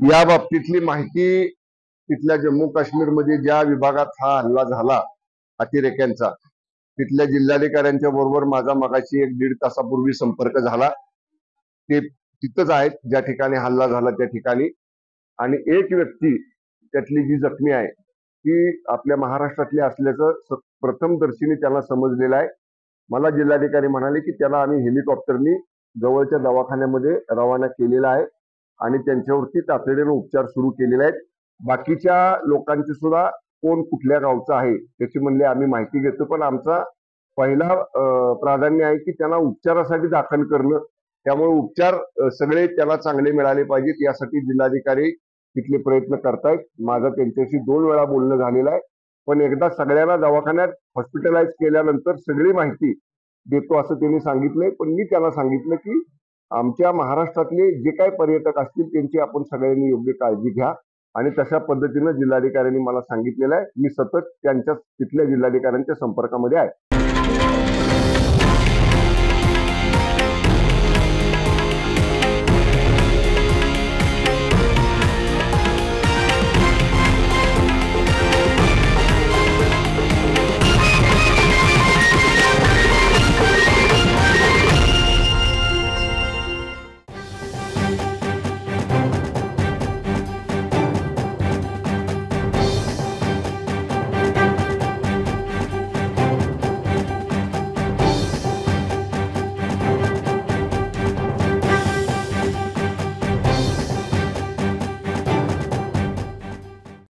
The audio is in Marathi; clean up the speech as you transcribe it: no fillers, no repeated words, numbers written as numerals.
या बाबतीतली माहिती तिथल्या जम्मू काश्मीरमध्ये ज्या विभागात हा हल्ला झाला अतिरेक्यांचा, तिथल्या जिल्हाधिकाऱ्यांच्या बरोबर माझा मगाशी 1-1.5 तासापूर्वी संपर्क झाला। ते तिथंच आहेत ज्या ठिकाणी हल्ला झाला त्या ठिकाणी, आणि एक व्यक्ती त्यातली जी जखमी आहे ती आपल्या महाराष्ट्रातली असल्याचं प्रथमदर्शनी त्याला समजलेलं आहे। मला जिल्हाधिकारी म्हणाले की त्याला आम्ही हेलिकॉप्टरनी जवळच्या दवाखान्यामध्ये रवाना केलेला आहे आणि त्यांच्यावरती तातडीने उपचार सुरू केलेले आहेत। बाकीच्या लोकांची सुद्धा कोण कुठल्या गावचं आहे त्याची म्हणले आम्ही माहिती घेतो, पण आमचा पहिला प्राधान्य आहे की त्यांना उपचारासाठी दाखल करणं। त्यामुळे उपचार सगळे त्याला चांगले मिळाले पाहिजेत यासाठी जिल्हाधिकारी तिथले प्रयत्न करतायत। माझं त्यांच्याशी 2 वेळा बोलणं झालेलं आहे, पण एकदा सगळ्यांना दवाखान्यात हॉस्पिटलाइज केल्यानंतर सगळी माहिती देतो असं त्यांनी सांगितलंय। पण मी त्याला सांगितलं की आमच्या महाराष्ट्रातले जे काही पर्यटक असतील त्यांची आपण सगळ्यांनी योग्य काळजी घ्या, आणि तशा पद्धतीनं जिल्हाधिकाऱ्यांनी मला सांगितलेलं आहे। मी सतत त्यांच्या तिथल्या जिल्हाधिकाऱ्यांच्या संपर्कामध्ये आहे।